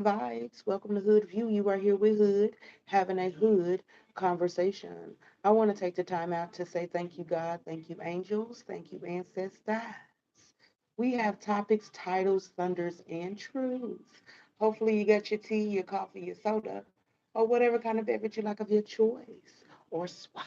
Vibes. Welcome to Hood View. You are here with Hood, having a Hood conversation. I want to take the time out to say thank you, God. Thank you, angels. Thank you, ancestors. We have topics, titles, thunders, and truths. Hopefully, you got your tea, your coffee, your soda, or whatever kind of beverage you like of your choice, or swallow.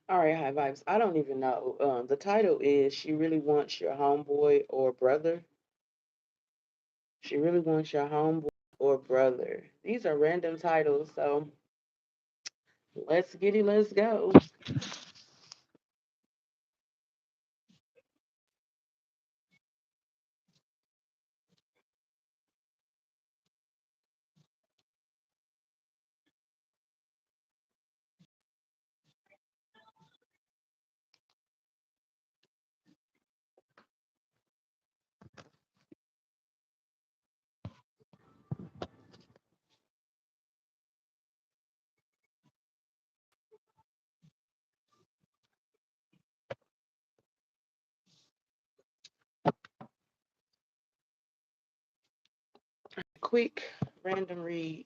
All right, high vibes. I don't even know. The title is "She Really Wants Your Homeboy or Brother." She really wants your homeboy or brother. These are random titles, so let's get it. Let's go. Quick random read.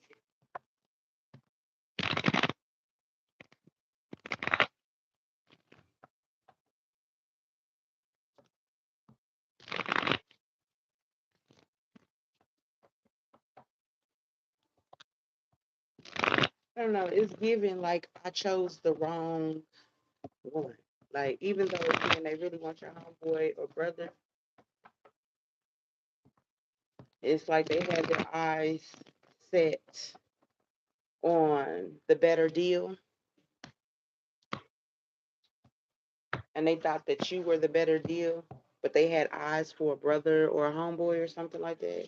I don't know. It's given like I chose the wrong one. Like even though again they really want your homeboy or brother, it's like they had their eyes set on the better deal, and they thought that you were the better deal, but they had eyes for a brother or a homeboy or something like that.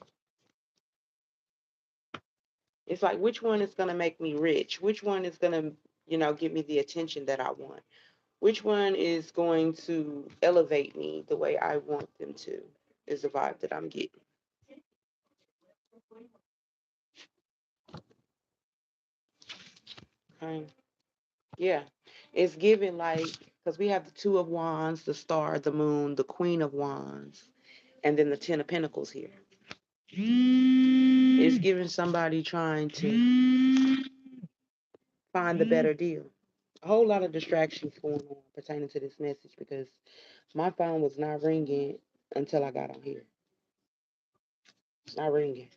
It's like which one is gonna make me rich? Which one is gonna, give me the attention that I want? Which one is going to elevate me the way I want them to? Is the vibe that I'm getting. Okay. Yeah. It's given like because we have the two of wands, the star, the moon, the queen of wands, and then the ten of pentacles here. It's giving somebody trying to find the better deal. A whole lot of distractions going on pertaining to this message because my phone was not ringing until I got on here. It's not ringing.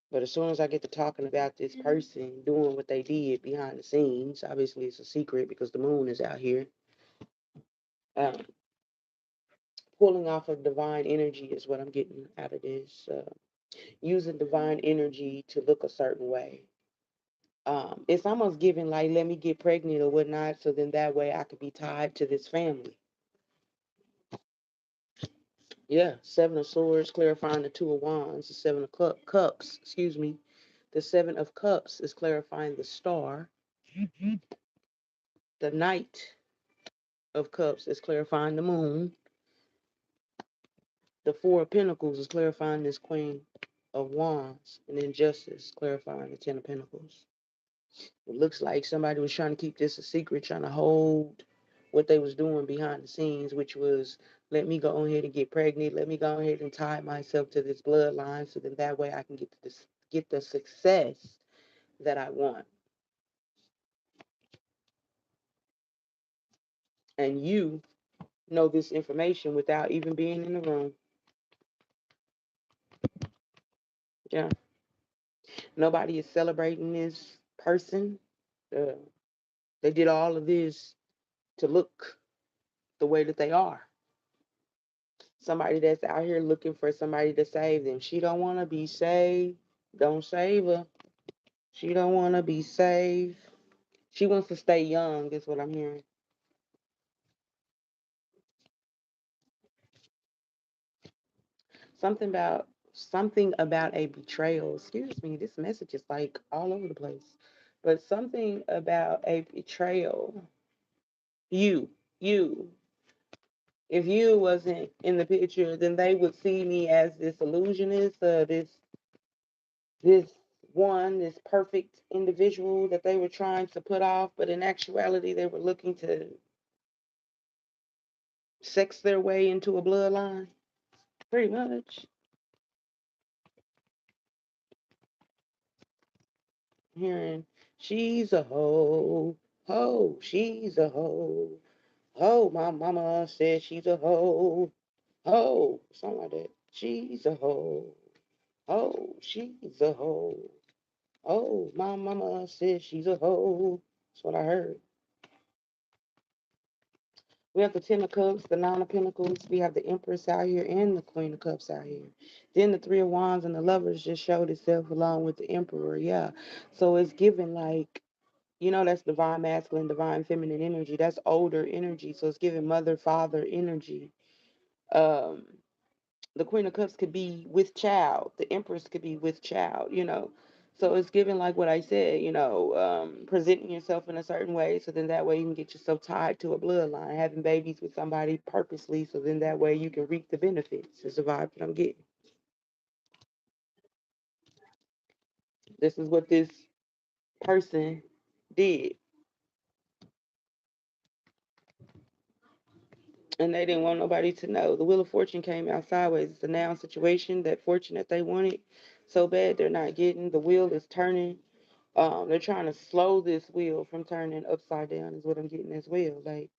But as soon as I get to talking about this person doing what they did behind the scenes, obviously it's a secret because the moon is out here. Um, Pulling off of divine energy is what I'm getting out of this. Using divine energy to look a certain way. It's almost giving like, let me get pregnant or whatnot, so then that way I could be tied to this family. Yeah, Seven of Swords, clarifying the Two of Wands, the Seven of Cups, excuse me. The Seven of Cups is clarifying the star. The Knight of Cups is clarifying the moon. The Four of Pentacles is clarifying this Queen of Wands. And then Justice, clarifying the Ten of Pentacles. It looks like somebody was trying to keep this a secret, trying to hold what they was doing behind the scenes, which was let me go ahead and get pregnant. Let me go ahead and tie myself to this bloodline so then that way I can get the success that I want. And you know this information without even being in the room. Yeah. Nobody is celebrating this person. Uh, they did all of this to look the way that they are. Somebody that's out here looking for somebody to save them. She don't want to be saved. Don't save her. She don't want to be saved. She wants to stay young, is what I'm hearing. Something about a betrayal. Excuse me, this message is like all over the place. But something about a betrayal. You, you. If you wasn't in the picture, then they would see me as this illusionist, this this perfect individual that they were trying to put off, but in actuality, they were looking to sex their way into a bloodline. Pretty much. Hearing, she's a hoe, hoe, she's a hoe, hoe, my mama said she's a hoe, hoe, something like that. She's a hoe, hoe, she's a hoe, oh, my mama said she's a hoe. That's what I heard. We have the Ten of Cups, the Nine of Pentacles. We have the Empress out here and the Queen of Cups out here. Then the Three of Wands and the Lovers just showed itself along with the Emperor. Yeah. So it's given like, that's divine masculine, divine feminine energy. That's older energy. So it's giving mother, father energy. Um, the Queen of Cups could be with child. The Empress could be with child. So it's giving like what I said, presenting yourself in a certain way. So then that way you can get yourself tied to a bloodline, having babies with somebody purposely. So then that way you can reap the benefits. Is the vibe that I'm getting. This is what this person did. And they didn't want nobody to know. The Wheel of Fortune came out sideways. It's a now situation. That fortune that they wanted so bad they're not getting. The wheel is turning. They're trying to slow this wheel from turning upside down. Is what I'm getting as well. Like,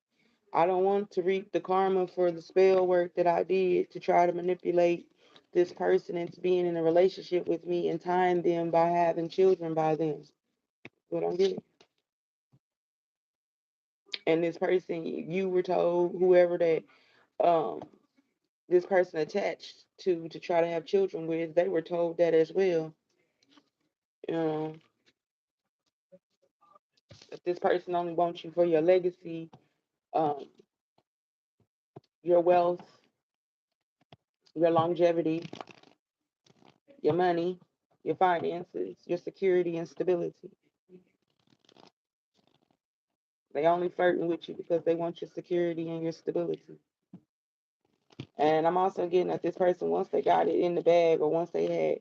I don't want to reap the karma for the spell work that I did to try to manipulate this person into being in a relationship with me and tying them by having children by them. What I'm getting. And this person, you were told, whoever that um this person attached to try to have children with, they were told that as well. Um, if this person only wants you for your legacy, um, your wealth, your longevity, your money, your finances, your security and stability. They only flirting with you because they want your security and your stability. And I'm also getting at this person, once they got it in the bag or once they had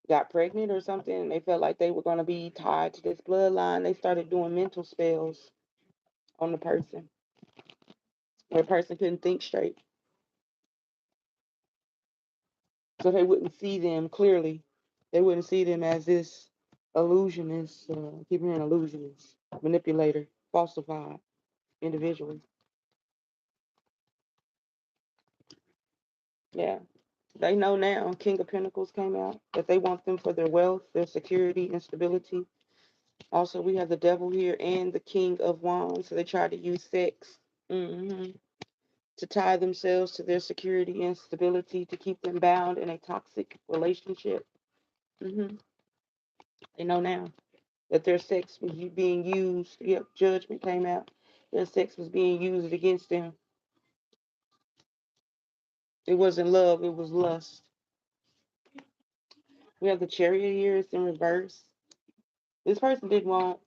got pregnant or something, and they felt like they were going to be tied to this bloodline, they started doing mental spells on the person. Where the person couldn't think straight. So they wouldn't see them clearly. They wouldn't see them as this illusionist, keep hearing illusionist, manipulator, falsified individual. Yeah. They know now, King of Pentacles came out, that they want them for their wealth, their security, and stability. Also, we have the devil here and the King of Wands. So they try to use sex to tie themselves to their security and stability to keep them bound in a toxic relationship. hmm They know now that their sex was being used. Yep, judgment came out. Their sex was being used against them. It wasn't love, it was lust. We have the chariot here, it's in reverse. This person didn't want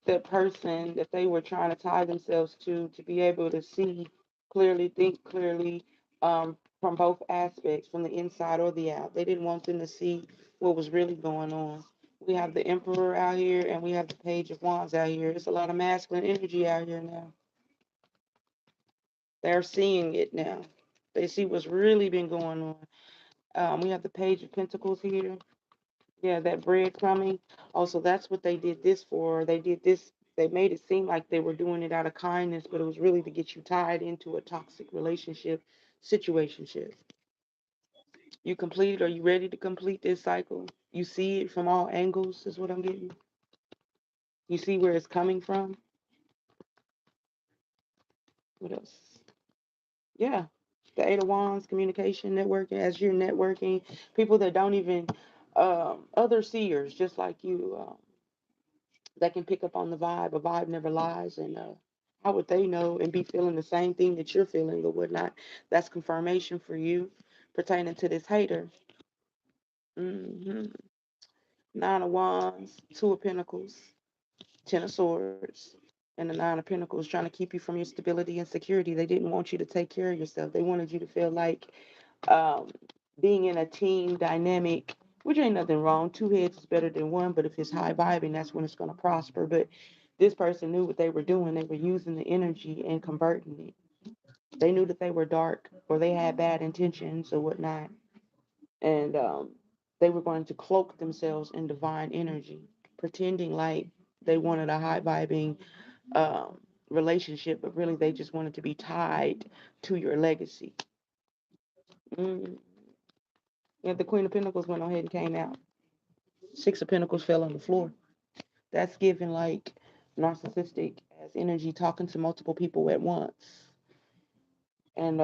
the person that they were trying to tie themselves to be able to see clearly, think clearly, from both aspects, from the inside or the out. They didn't want them to see what was really going on. We have the Emperor out here and we have the Page of Wands out here. There's a lot of masculine energy out here now. They're seeing it now. They see what's really been going on. We have the Page of Pentacles here. Yeah, that breadcrumbing. Also, that's what they did this for. They did this. They made it seem like they were doing it out of kindness, but it was really to get you tied into a toxic relationship, situationship. You complete, are you ready to complete this cycle? You see it from all angles, is what I'm getting. You see where it's coming from. What else? Yeah. The Eight of Wands, communication, networking, as you're networking, people that don't even, other seers, just like you, that can pick up on the vibe. A vibe never lies. And how would they know and be feeling the same thing that you're feeling or whatnot? That's confirmation for you pertaining to this hater. hmm Nine of Wands, Two of Pentacles, Ten of Swords, and the Nine of Pentacles, trying to keep you from your stability and security. They didn't want you to take care of yourself. They wanted you to feel like, um, being in a team dynamic, which ain't nothing wrong. Two heads is better than one, but if it's high vibing, that's when it's going to prosper. But this person knew what they were doing. They were using the energy and converting it. They knew that they were dark or they had bad intentions or whatnot. And they were going to cloak themselves in divine energy, pretending like they wanted a high vibing, um, relationship, but really they just wanted to be tied to your legacy. Mm. Yeah, the Queen of Pentacles went ahead and came out. Six of Pentacles fell on the floor. That's given like narcissistic as energy, talking to multiple people at once and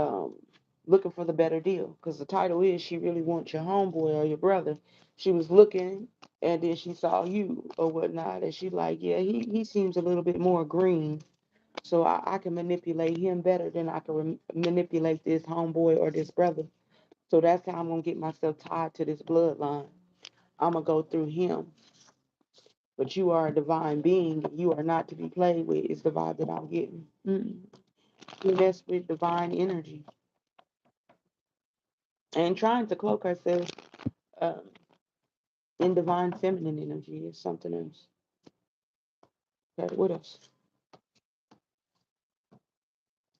looking for the better deal. Because the title is She Really Wants Your Homeboy or Your Brother. She was looking and then she saw you or whatnot, and she like, yeah, he seems a little bit more green. So I can manipulate him better than I can manipulate this homeboy or this brother. So that's how I'm going to get myself tied to this bloodline. I'm going to go through him. But you are a divine being. You are not to be played with, is the vibe that I'm getting. We mess with divine energy and trying to cloak ourselves, um, in divine feminine energy is something else. Okay, what else?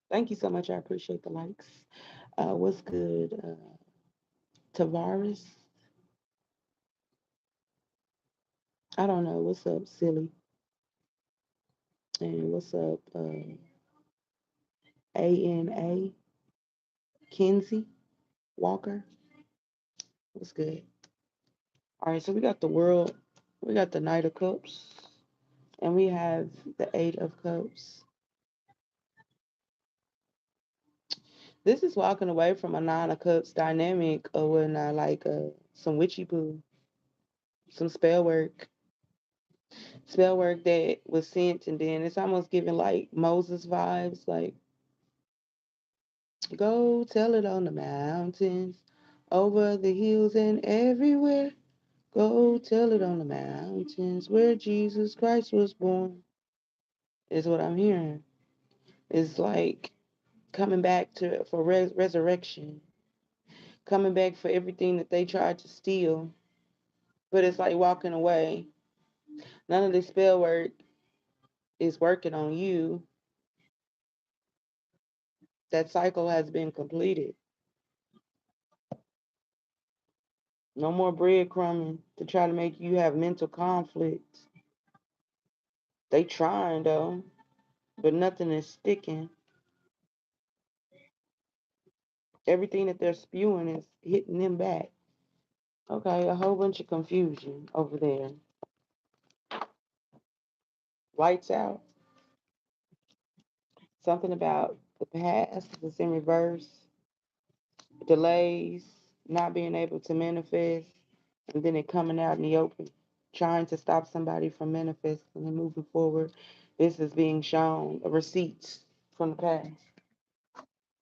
Thank you so much. I appreciate the likes. What's good? Tavares? I don't know. What's up, silly? And what's up, ANA? Kinsey Walker? What's good? All right, so we got the world, we got the Knight of Cups, and we have the Eight of Cups. This is walking away from a Nine of Cups dynamic or whatnot, like some witchy poo, some spell work that was sent, and then it's almost giving like Moses vibes, like go tell it on the mountains, over the hills and everywhere. Go tell it on the mountains where Jesus Christ was born, is what I'm hearing. It's like coming back to for resurrection, coming back for everything that they tried to steal. But it's like walking away. None of this spell work is working on you. That cycle has been completed. No more breadcrumbing to try to make you have mental conflicts. They trying though, but nothing is sticking. Everything that they're spewing is hitting them back. Okay, a whole bunch of confusion over there. Lights out. Something about the past that's in reverse. Delays, not being able to manifest, and then it coming out in the open. Trying to stop somebody from manifesting and moving forward. This is being shown. Receipts from the past.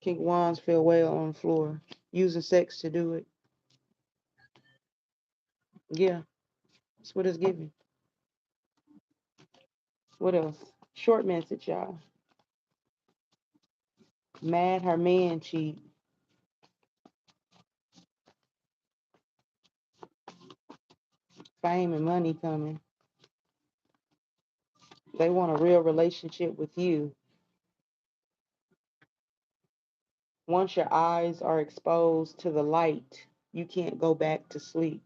King Wands fell well on the floor. Using sex to do it. Yeah, that's what it's giving. What else? Short message, y'all. Mad her man cheat. Fame and money coming. They want a real relationship with you. Once your eyes are exposed to the light, you can't go back to sleep.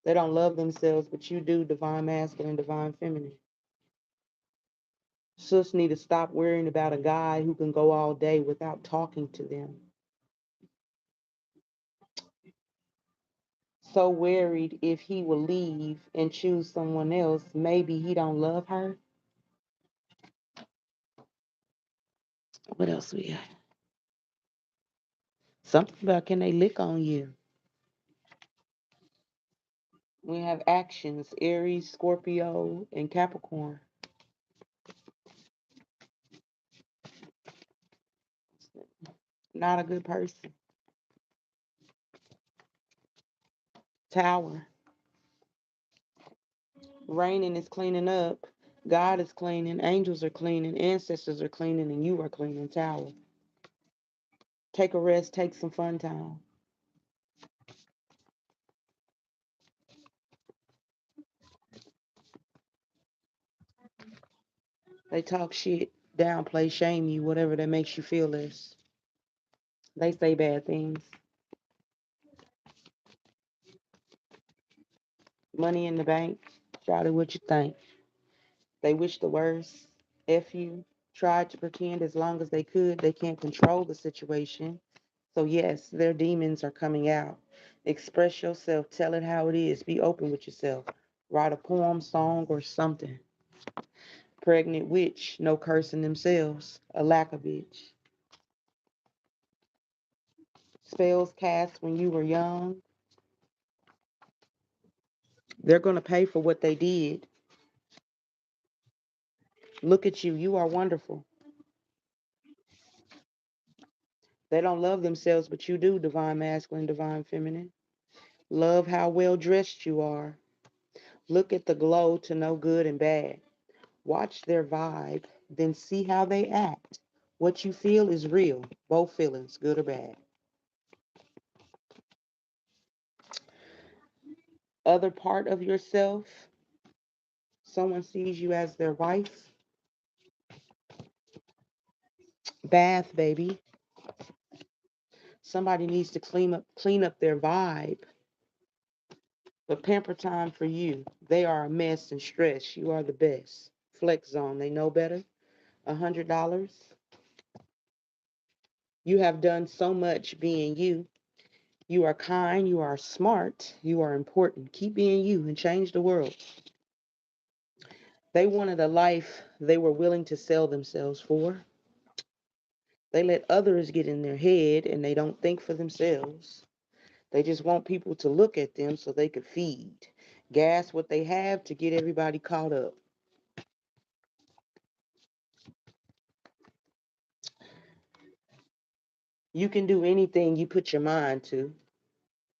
They don't love themselves, but you do, divine masculine, divine feminine. Sis need to stop worrying about a guy who can go all day without talking to them. So worried if he will leave and choose someone else, maybe he don't love her. What else we got? Something about can they lick on you? We have actions, Aries, Scorpio, and Capricorn. Not a good person. Tower. Raining is cleaning up. God is cleaning. Angels are cleaning. Ancestors are cleaning. And you are cleaning. Tower. Take a rest. Take some fun time. They talk shit, downplay, shame you, whatever that makes you feel less. They say bad things. Money in the bank. Shout out what you think. They wish the worst. F you. Tried to pretend as long as they could. They can't control the situation. So, yes, their demons are coming out. Express yourself. Tell it how it is. Be open with yourself. Write a poem, song, or something. Pregnant witch. No cursing themselves. A lack of bitch. Spells cast when you were young. They're going to pay for what they did. Look at you. You are wonderful. They don't love themselves, but you do, divine masculine, divine feminine. Love how well dressed you are. Look at the glow to know good and bad. Watch their vibe, then see how they act. What you feel is real, both feelings, good or bad. Other part of yourself, someone sees you as their wife. Bath, baby. Somebody needs to clean up their vibe. But pamper time for you. They are a mess and stress. You are the best. Flex zone. They know better. $100. You have done so much being you. You are kind. You are smart. You are important. Keep being you and change the world. They wanted a life they were willing to sell themselves for. They let others get in their head and they don't think for themselves. They just want people to look at them so they could feed. Gas what they have to get everybody caught up. You can do anything you put your mind to.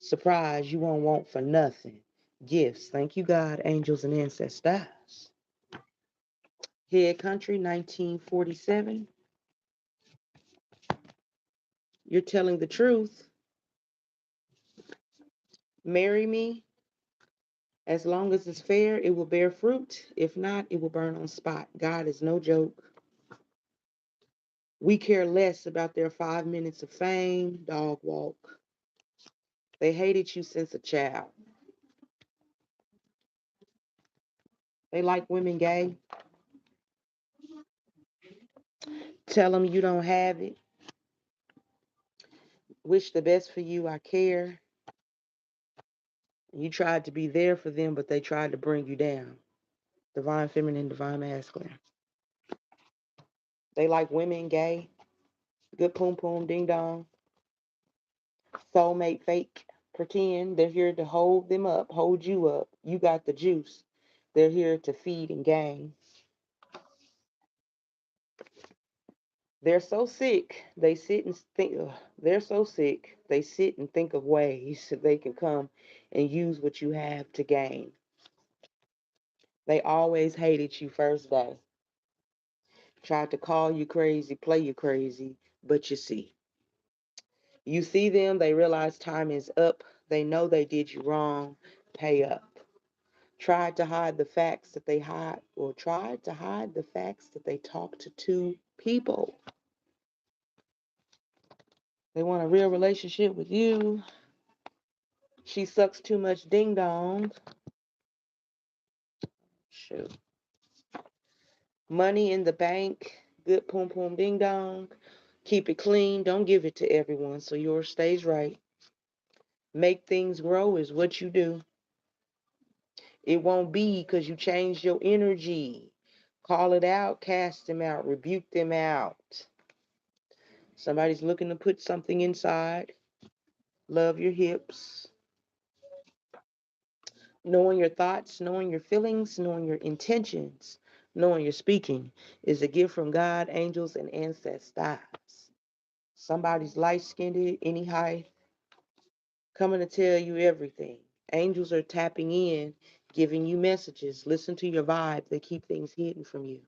Surprise, you won't want for nothing. Gifts, thank you, God, angels, and ancestors. Head country, 1947. You're telling the truth. Marry me. As long as it's fair, it will bear fruit. If not, it will burn on spot. God is no joke. We care less about their 5 minutes of fame. Dog walk. They hated you since a child. They like women gay. Tell them you don't have it. Wish the best for you. I care. You tried to be there for them, but they tried to bring you down. Divine feminine, divine masculine. They like women gay. Good poom poom, ding dong. Soulmate fake. Pretend they're here to hold them up, hold you up. You got the juice. They're here to feed and gain. They're so sick, they sit and think. They're so sick, they sit and think of ways so they can come and use what you have to gain. They always hated you first day. Tried to call you crazy, play you crazy, but you see them, they realize time is up. They know they did you wrong. Pay up. Tried to hide the facts that they hide, or tried to hide the facts that they talk to two people. They want a real relationship with you. She sucks too much ding dong. Shoot. Money in the bank. Good poom poom ding dong. Keep it clean. Don't give it to everyone so yours stays right. Make things grow is what you do. It won't be because you changed your energy. Call it out, cast them out, rebuke them out. Somebody's looking to put something inside. Love your hips. Knowing your thoughts, knowing your feelings, knowing your intentions, knowing your speaking is a gift from God, angels, and ancestors. Somebody's light skinned, any height, coming to tell you everything. Angels are tapping in, giving you messages. Listen to your vibe. They keep things hidden from you.